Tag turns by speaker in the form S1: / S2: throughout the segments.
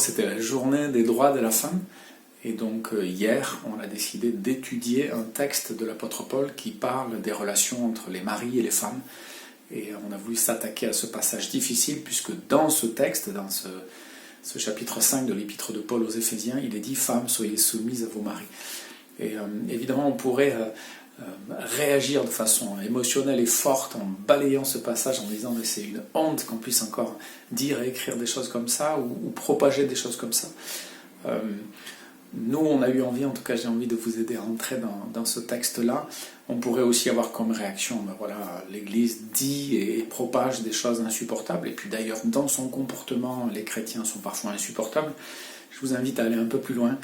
S1: c'était la journée des droits de la femme. Et donc hier, on a décidé d'étudier un texte de l'apôtre Paul qui parle des relations entre les maris et les femmes. Et on a voulu s'attaquer à ce passage difficile, puisque dans ce texte, dans ce chapitre 5 de l'épître de Paul aux Éphésiens, il est dit « Femmes, soyez soumises à vos maris ». Et évidemment, on pourrait réagir de façon émotionnelle et forte en balayant ce passage en disant « c'est une honte qu'on puisse encore dire et écrire des choses comme ça, ou propager des choses comme ça ». Nous, on a eu envie, en tout cas j'ai envie de vous aider à entrer dans ce texte-là. On pourrait aussi avoir comme réaction, voilà, l'Église dit et propage des choses insupportables, et puis d'ailleurs dans son comportement, les chrétiens sont parfois insupportables. Je vous invite à aller un peu plus loin,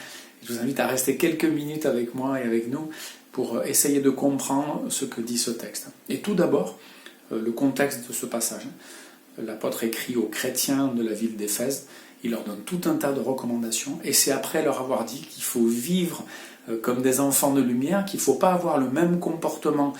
S1: je vous invite à rester quelques minutes avec moi et avec nous pour essayer de comprendre ce que dit ce texte. Et tout d'abord, le contexte de ce passage. L'apôtre écrit aux chrétiens de la ville d'Éphèse. Il leur donne tout un tas de recommandations, et c'est après leur avoir dit qu'il faut vivre comme des enfants de lumière, qu'il ne faut pas avoir le même comportement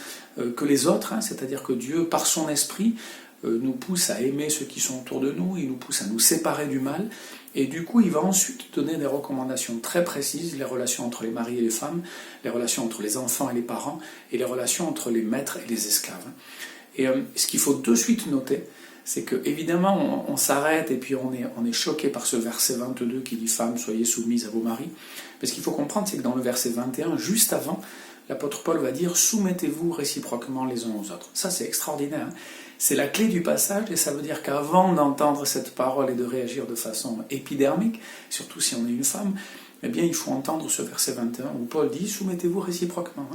S1: que les autres, c'est-à-dire que Dieu, par son esprit, nous pousse à aimer ceux qui sont autour de nous, il nous pousse à nous séparer du mal, et du coup il va ensuite donner des recommandations très précises, les relations entre les maris et les femmes, les relations entre les enfants et les parents, et les relations entre les maîtres et les esclaves. Et ce qu'il faut de suite noter, c'est que évidemment on s'arrête et puis on est choqué par ce verset 22 qui dit « Femmes, soyez soumises à vos maris ». Mais ce qu'il faut comprendre, c'est que dans le verset 21, juste avant, l'apôtre Paul va dire « Soumettez-vous réciproquement les uns aux autres ». Ça, c'est extraordinaire. C'est la clé du passage, et ça veut dire qu'avant d'entendre cette parole et de réagir de façon épidermique, surtout si on est une femme, eh bien il faut entendre ce verset 21 où Paul dit « Soumettez-vous réciproquement ».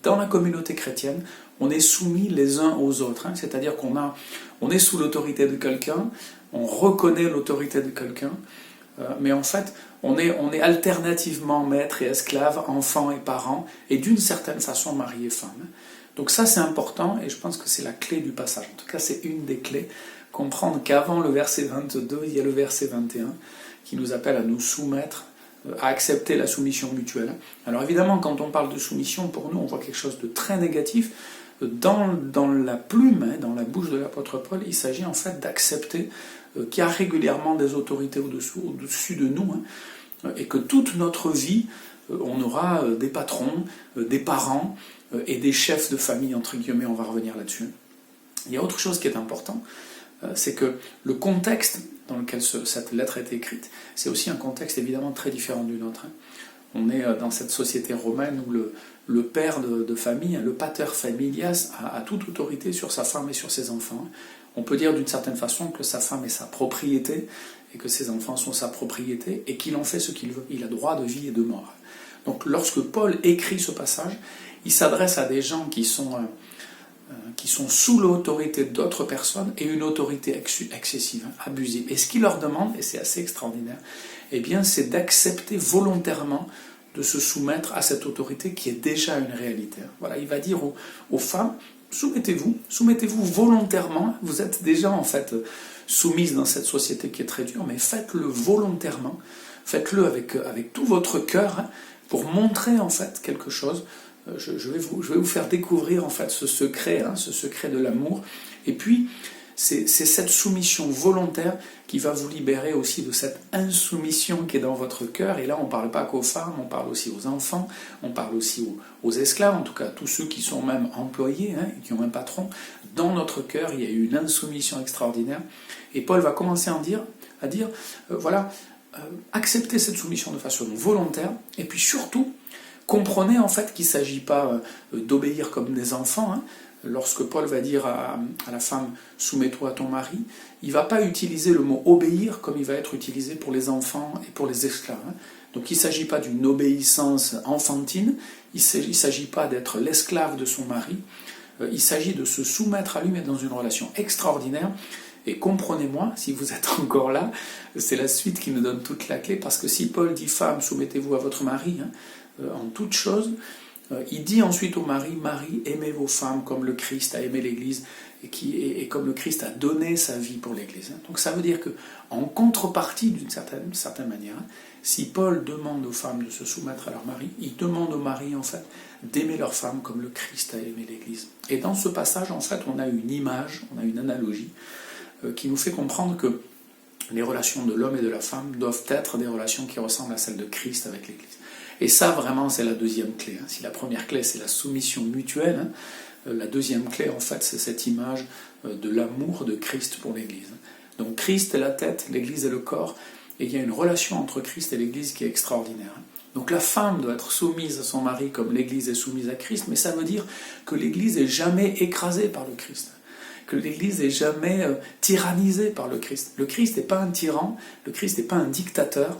S1: Dans la communauté chrétienne, on est soumis les uns aux autres, c'est-à-dire on est sous l'autorité de quelqu'un, on reconnaît l'autorité de quelqu'un, mais en fait, on est alternativement maître et esclave, enfant et parent, et d'une certaine façon mari et femme. Donc ça c'est important, et je pense que c'est la clé du passage. En tout cas, c'est une des clés, comprendre qu'avant le verset 22, il y a le verset 21, qui nous appelle à nous soumettre, à accepter la soumission mutuelle. Alors évidemment, quand on parle de soumission, pour nous, on voit quelque chose de très négatif. Dans la plume, dans la bouche de l'apôtre Paul, il s'agit en fait d'accepter qu'il y a régulièrement des autorités au-dessus de nous, et que toute notre vie, on aura des patrons, des parents et des chefs de famille, entre guillemets, on va revenir là-dessus. Il y a autre chose qui est important, c'est que le contexte dans lequel cette lettre est écrite, c'est aussi un contexte évidemment très différent du nôtre. On est dans cette société romaine où le père de famille, le pater familias, a toute autorité sur sa femme et sur ses enfants. On peut dire d'une certaine façon que sa femme est sa propriété et que ses enfants sont sa propriété et qu'il en fait ce qu'il veut. Il a droit de vie et de mort. Donc lorsque Paul écrit ce passage, il s'adresse à des gens qui sont sous l'autorité d'autres personnes et une autorité excessive, abusive. Et ce qu'il leur demande, et c'est assez extraordinaire, eh bien, c'est d'accepter volontairement de se soumettre à cette autorité qui est déjà une réalité. Voilà, il va dire aux femmes, soumettez-vous volontairement, vous êtes déjà en fait soumises dans cette société qui est très dure, mais faites-le volontairement, faites-le avec tout votre cœur, pour montrer en fait quelque chose. Je vais vous faire découvrir en fait ce secret de l'amour, et puis c'est cette soumission volontaire qui va vous libérer aussi de cette insoumission qui est dans votre cœur. Et là, on ne parle pas qu'aux femmes, on parle aussi aux enfants, on parle aussi aux esclaves, en tout cas tous ceux qui sont même employés, et qui ont un patron. Dans notre cœur, il y a une insoumission extraordinaire. Et Paul va commencer à dire acceptez cette soumission de façon volontaire, et puis surtout, comprenez en fait qu'il ne s'agit pas d'obéir comme des enfants. Lorsque Paul va dire à la femme « soumets-toi à ton mari », il ne va pas utiliser le mot « obéir » comme il va être utilisé pour les enfants et pour les esclaves. Donc il ne s'agit pas d'une obéissance enfantine, il ne s'agit pas d'être l'esclave de son mari, il s'agit de se soumettre à lui, mais dans une relation extraordinaire. Et comprenez-moi, si vous êtes encore là, c'est la suite qui nous donne toute la clé, parce que si Paul dit « femme, soumettez-vous à votre mari », en toute chose, il dit ensuite au mari, « Marie, aimez vos femmes comme le Christ a aimé l'Église et comme le Christ a donné sa vie pour l'Église. » Donc ça veut dire qu'en contrepartie, d'une certaine manière, si Paul demande aux femmes de se soumettre à leur mari, il demande aux maris en fait d'aimer leur femme comme le Christ a aimé l'Église. Et dans ce passage, en fait, on a une image, on a une analogie qui nous fait comprendre que les relations de l'homme et de la femme doivent être des relations qui ressemblent à celles de Christ avec l'Église. Et ça, vraiment, c'est la deuxième clé. Si la première clé, c'est la soumission mutuelle, la deuxième clé, en fait, c'est cette image de l'amour de Christ pour l'Église. Donc Christ est la tête, l'Église est le corps, et il y a une relation entre Christ et l'Église qui est extraordinaire. Donc la femme doit être soumise à son mari comme l'Église est soumise à Christ, mais ça veut dire que l'Église n'est jamais écrasée par le Christ, que l'Église n'est jamais tyrannisée par le Christ. Le Christ n'est pas un tyran, le Christ n'est pas un dictateur,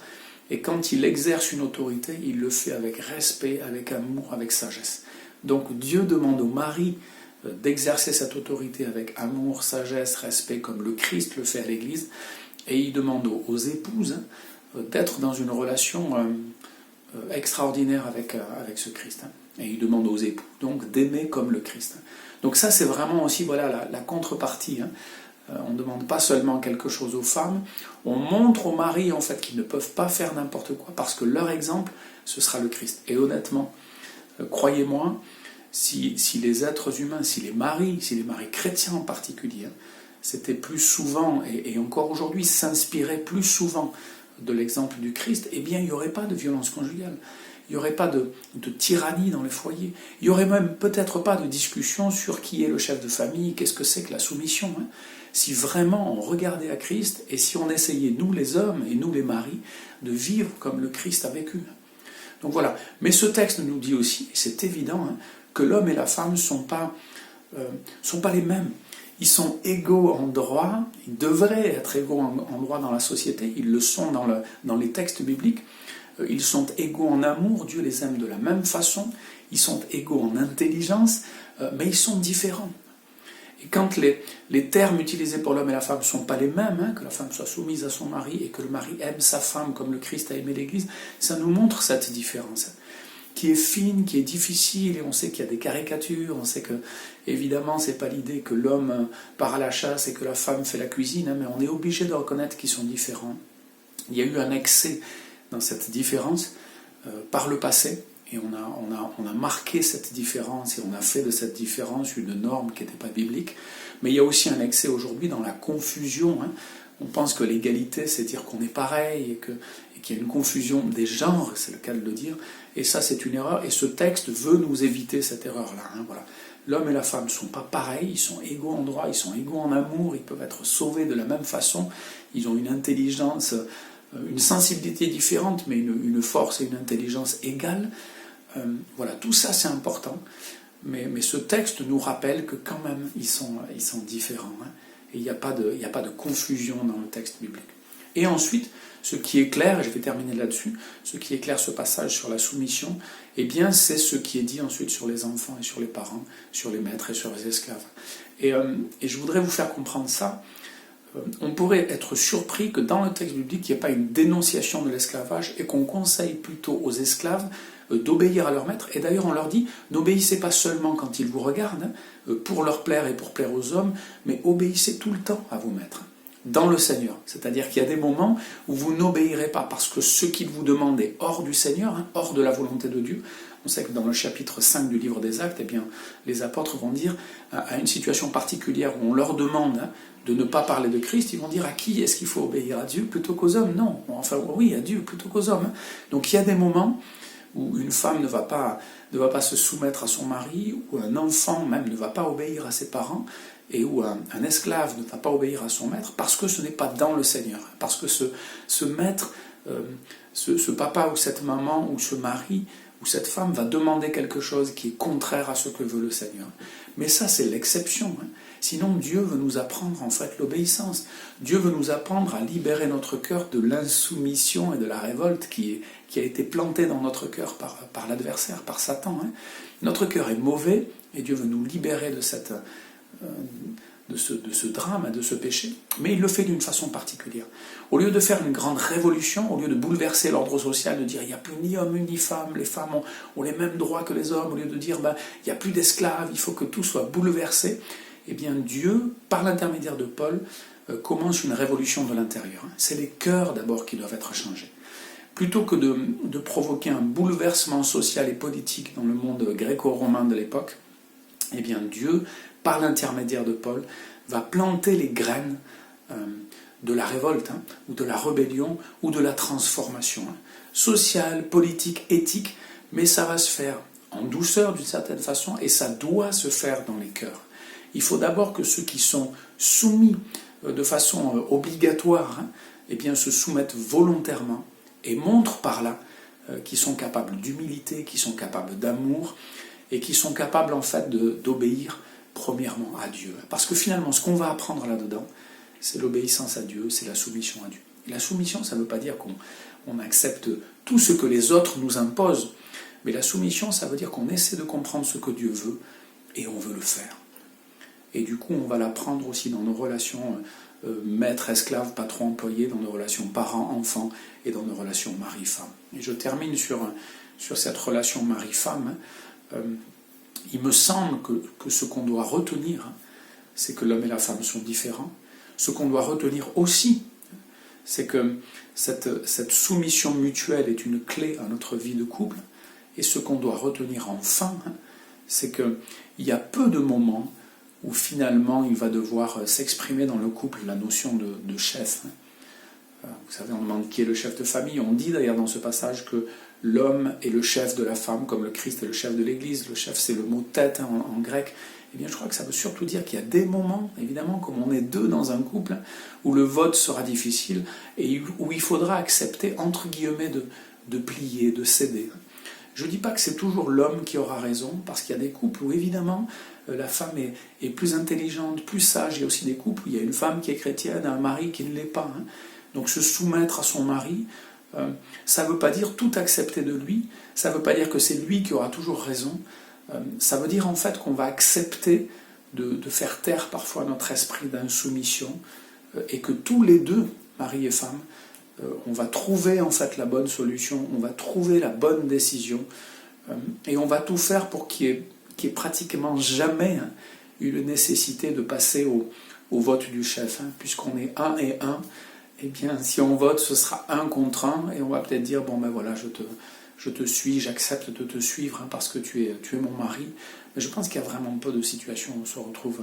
S1: et quand il exerce une autorité, il le fait avec respect, avec amour, avec sagesse. Donc Dieu demande au mari d'exercer cette autorité avec amour, sagesse, respect, comme le Christ le fait à l'Église, et il demande aux épouses d'être dans une relation extraordinaire avec ce Christ. Et il demande aux époux donc d'aimer comme le Christ. Donc ça, c'est vraiment aussi la contrepartie. On ne demande pas seulement quelque chose aux femmes, on montre aux maris en fait qu'ils ne peuvent pas faire n'importe quoi, parce que leur exemple, ce sera le Christ. Et honnêtement, croyez-moi, si les êtres humains, si les maris chrétiens en particulier, c'était plus souvent, et encore aujourd'hui, s'inspiraient plus souvent de l'exemple du Christ, eh bien il n'y aurait pas de violence conjugale, il n'y aurait pas de tyrannie dans les foyers, il n'y aurait même peut-être pas de discussion sur qui est le chef de famille, qu'est-ce que c'est que la soumission. Si vraiment on regardait à Christ, et si on essayait, nous les hommes et nous les maris, de vivre comme le Christ a vécu. Donc voilà, mais ce texte nous dit aussi, et c'est évident, que l'homme et la femme ne sont pas les mêmes. Ils sont égaux en droit, ils devraient être égaux en droit dans la société, ils le sont dans les textes bibliques, ils sont égaux en amour, Dieu les aime de la même façon, ils sont égaux en intelligence, mais ils sont différents. Et quand les termes utilisés pour l'homme et la femme ne sont pas les mêmes, que la femme soit soumise à son mari et que le mari aime sa femme comme le Christ a aimé l'Église, ça nous montre cette différence, qui est fine, qui est difficile, et on sait qu'il y a des caricatures, on sait que, évidemment, c'est pas l'idée que l'homme part à la chasse et que la femme fait la cuisine, mais on est obligé de reconnaître qu'ils sont différents. Il y a eu un excès dans cette différence par le passé, et on a marqué cette différence, et on a fait de cette différence une norme qui n'était pas biblique, mais il y a aussi un excès aujourd'hui dans la confusion. On pense que l'égalité, c'est dire qu'on est pareil, et qu'il y a une confusion des genres, c'est le cas de le dire, et ça c'est une erreur, et ce texte veut nous éviter cette erreur-là. Voilà. L'homme et la femme ne sont pas pareils, ils sont égaux en droit, ils sont égaux en amour, ils peuvent être sauvés de la même façon, ils ont une intelligence, une sensibilité différente, mais une force et une intelligence égales. Voilà, tout ça c'est important, mais ce texte nous rappelle que quand même ils sont différents, et il n'y a pas de confusion dans le texte biblique. Et ensuite, ce qui est clair, et je vais terminer là-dessus, ce qui éclaire ce passage sur la soumission, eh bien c'est ce qui est dit ensuite sur les enfants et sur les parents, sur les maîtres et sur les esclaves. Et je voudrais vous faire comprendre ça. On pourrait être surpris que dans le texte biblique, il n'y ait pas une dénonciation de l'esclavage et qu'on conseille plutôt aux esclaves d'obéir à leur maître. Et d'ailleurs, on leur dit, n'obéissez pas seulement quand ils vous regardent, pour leur plaire et pour plaire aux hommes, mais obéissez tout le temps à vos maîtres, dans le Seigneur. C'est-à-dire qu'il y a des moments où vous n'obéirez pas parce que ce qu'il vous demande est hors du Seigneur, hors de la volonté de Dieu. On sait que dans le chapitre 5 du livre des Actes, eh bien, les apôtres vont dire, à une situation particulière où on leur demande de ne pas parler de Christ, ils vont dire à qui est-ce qu'il faut obéir, à Dieu plutôt qu'aux hommes? Non, enfin oui, à Dieu plutôt qu'aux hommes. Donc il y a des moments où une femme ne va pas se soumettre à son mari, où un enfant même ne va pas obéir à ses parents, et où un esclave ne va pas obéir à son maître, parce que ce n'est pas dans le Seigneur, parce que ce maître, ce papa ou cette maman ou ce mari ou cette femme va demander quelque chose qui est contraire à ce que veut le Seigneur. Mais ça, c'est l'exception. Sinon, Dieu veut nous apprendre en fait l'obéissance. Dieu veut nous apprendre à libérer notre cœur de l'insoumission et de la révolte qui a été plantée dans notre cœur par l'adversaire, par Satan. Notre cœur est mauvais et Dieu veut nous libérer de ce drame, de ce péché, mais il le fait d'une façon particulière. Au lieu de faire une grande révolution, au lieu de bouleverser l'ordre social, de dire il n'y a plus ni homme ni femme, les femmes ont les mêmes droits que les hommes, au lieu de dire il n'y a plus d'esclaves, il faut que tout soit bouleversé, eh bien Dieu, par l'intermédiaire de Paul, commence une révolution de l'intérieur. C'est les cœurs d'abord qui doivent être changés. Plutôt que de provoquer un bouleversement social et politique dans le monde gréco-romain de l'époque, eh bien Dieu, par l'intermédiaire de Paul, va planter les graines de la révolte, ou de la rébellion, ou de la transformation, sociale, politique, éthique, mais ça va se faire en douceur d'une certaine façon, et ça doit se faire dans les cœurs. Il faut d'abord que ceux qui sont soumis de façon obligatoire, eh bien, se soumettent volontairement et montrent par là qu'ils sont capables d'humilité, qu'ils sont capables d'amour et qu'ils sont capables en fait d'obéir premièrement à Dieu. Parce que finalement, ce qu'on va apprendre là-dedans, c'est l'obéissance à Dieu, c'est la soumission à Dieu. Et la soumission, ça ne veut pas dire qu'on accepte tout ce que les autres nous imposent, mais la soumission, ça veut dire qu'on essaie de comprendre ce que Dieu veut et on veut le faire. Et du coup, on va l'apprendre aussi dans nos relations maître, esclave, patron, employé, dans nos relations parents, enfants et dans nos relations mari-femme. Et je termine sur cette relation mari-femme. Il me semble que ce qu'on doit retenir, c'est que l'homme et la femme sont différents. Ce qu'on doit retenir aussi, c'est que cette soumission mutuelle est une clé à notre vie de couple. Et ce qu'on doit retenir enfin, c'est qu'il y a peu de moments où finalement il va devoir s'exprimer dans le couple la notion de chef. Vous savez, on demande qui est le chef de famille. On dit d'ailleurs dans ce passage que l'homme est le chef de la femme, comme le Christ est le chef de l'Église. Le chef, c'est le mot tête en grec. Eh bien, je crois que ça veut surtout dire qu'il y a des moments, évidemment, comme on est deux dans un couple, où le vote sera difficile et où il faudra accepter, entre guillemets, de plier, de céder. Je ne dis pas que c'est toujours l'homme qui aura raison, parce qu'il y a des couples où, évidemment, la femme est plus intelligente, plus sage. Il y a aussi des couples où il y a une femme qui est chrétienne et un mari qui ne l'est pas. Donc se soumettre à son mari, ça ne veut pas dire tout accepter de lui, ça ne veut pas dire que c'est lui qui aura toujours raison, ça veut dire en fait qu'on va accepter de faire taire parfois notre esprit d'insoumission, et que tous les deux, mari et femme, on va trouver en fait la bonne solution, on va trouver la bonne décision, et on va tout faire pour qu'il y ait pratiquement jamais une nécessité de passer au vote du chef, puisqu'on est un et un. Eh bien, si on vote, ce sera 1 contre 1, et on va peut-être dire, bon ben voilà, je te suis, j'accepte de te suivre, parce que tu es mon mari. Mais je pense qu'il y a vraiment peu de situations où on se retrouve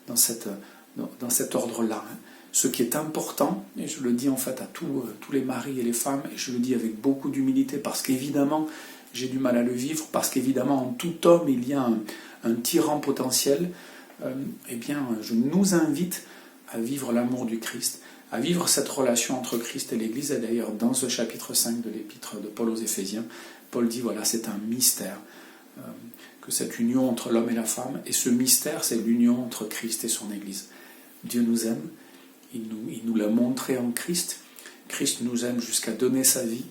S1: dans cet ordre-là. Ce qui est important, et je le dis en fait à tous les maris et les femmes, et je le dis avec beaucoup d'humilité, parce qu'évidemment, j'ai du mal à le vivre, parce qu'évidemment, en tout homme, il y a un tyran potentiel. Eh bien, je nous invite à vivre l'amour du Christ, à vivre cette relation entre Christ et l'Église. Et d'ailleurs, dans ce chapitre 5 de l'épître de Paul aux Éphésiens, Paul dit, voilà, c'est un mystère, que cette union entre l'homme et la femme, et ce mystère, c'est l'union entre Christ et son Église. Dieu nous aime, il nous l'a montré en Christ. Christ nous aime jusqu'à donner sa vie.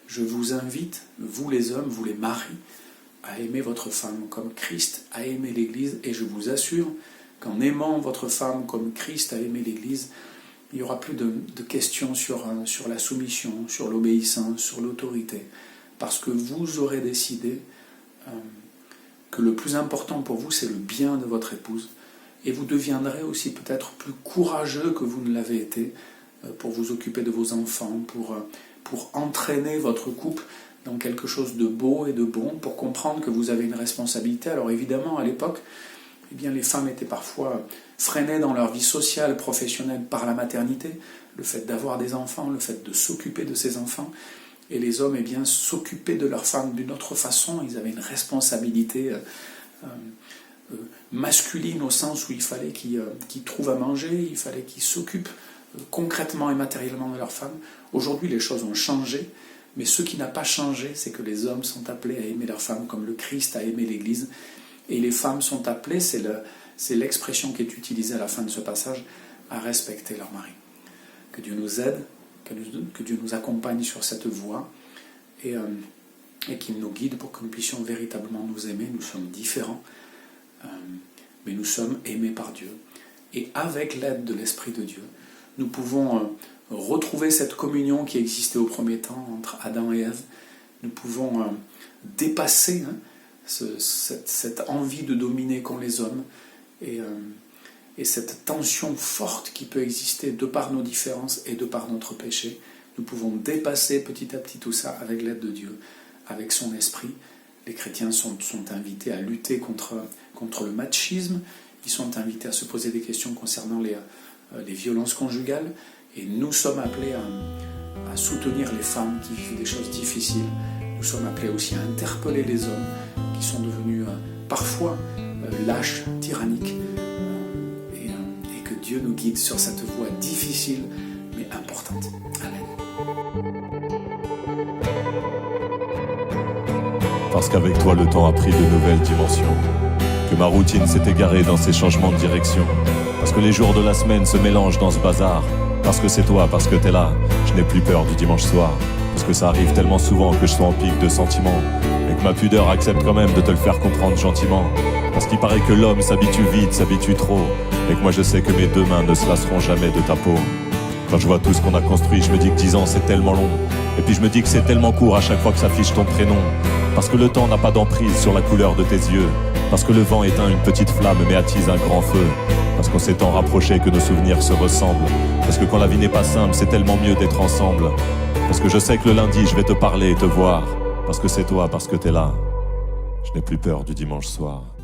S1: Je vous invite, vous les hommes, vous les maris, à aimer votre femme comme Christ a aimé l'Église, et je vous assure qu'en aimant votre femme comme Christ a aimé l'Église, il n'y aura plus de questions sur la soumission, sur l'obéissance, sur l'autorité, parce que vous aurez décidé que le plus important pour vous, c'est le bien de votre épouse, et vous deviendrez aussi peut-être plus courageux que vous ne l'avez été pour vous occuper de vos enfants, pour entraîner votre couple dans quelque chose de beau et de bon, pour comprendre que vous avez une responsabilité. Alors évidemment, à l'époque, eh bien, les femmes étaient parfois freinées dans leur vie sociale, professionnelle par la maternité, le fait d'avoir des enfants, le fait de s'occuper de ces enfants, et les hommes, eh bien, s'occupaient de leurs femmes d'une autre façon. Ils avaient une responsabilité masculine au sens où il fallait qu'ils trouvent à manger, il fallait qu'ils s'occupent concrètement et matériellement de leurs femmes. Aujourd'hui, les choses ont changé, mais ce qui n'a pas changé, c'est que les hommes sont appelés à aimer leurs femmes comme le Christ a aimé l'Église, et les femmes sont appelées, c'est l'expression qui est utilisée à la fin de ce passage, à respecter leur mari. Que Dieu nous aide, que Dieu nous accompagne sur cette voie, et qu'il nous guide pour que nous puissions véritablement nous aimer. Nous sommes différents, mais nous sommes aimés par Dieu. Et avec l'aide de l'Esprit de Dieu, nous pouvons retrouver cette communion qui existait au premier temps entre Adam et Ève. Nous pouvons dépasser cette envie de dominer qu'ont les hommes, et cette tension forte qui peut exister de par nos différences et de par notre péché. Nous pouvons dépasser petit à petit tout ça avec l'aide de Dieu, avec son esprit. Les chrétiens sont invités à lutter contre le machisme, ils sont invités à se poser des questions concernant les violences conjugales. Et nous sommes appelés à soutenir les femmes qui vivent des choses difficiles. Nous sommes appelés aussi à interpeller les hommes qui sont devenus parfois lâches, tyranniques. Et que Dieu nous guide sur cette voie difficile mais importante. Amen.
S2: Parce qu'avec toi le temps a pris de nouvelles dimensions, que ma routine s'est égarée dans ces changements de direction, parce que les jours de la semaine se mélangent dans ce bazar, parce que c'est toi, parce que t'es là, je n'ai plus peur du dimanche soir, parce que ça arrive tellement souvent que je sois en pic de sentiments, et que ma pudeur accepte quand même de te le faire comprendre gentiment, parce qu'il paraît que l'homme s'habitue vite, s'habitue trop, et que moi je sais que mes deux mains ne se lasseront jamais de ta peau. Quand je vois tout ce qu'on a construit, je me dis que 10 ans c'est tellement long, et puis je me dis que c'est tellement court à chaque fois que s'affiche ton prénom, parce que le temps n'a pas d'emprise sur la couleur de tes yeux, parce que le vent éteint une petite flamme mais attise un grand feu, parce qu'on s'est tant rapproché que nos souvenirs se ressemblent, parce que quand la vie n'est pas simple, c'est tellement mieux d'être ensemble, parce que je sais que le lundi je vais te parler et te voir, parce que c'est toi, parce que t'es là, je n'ai plus peur du dimanche soir.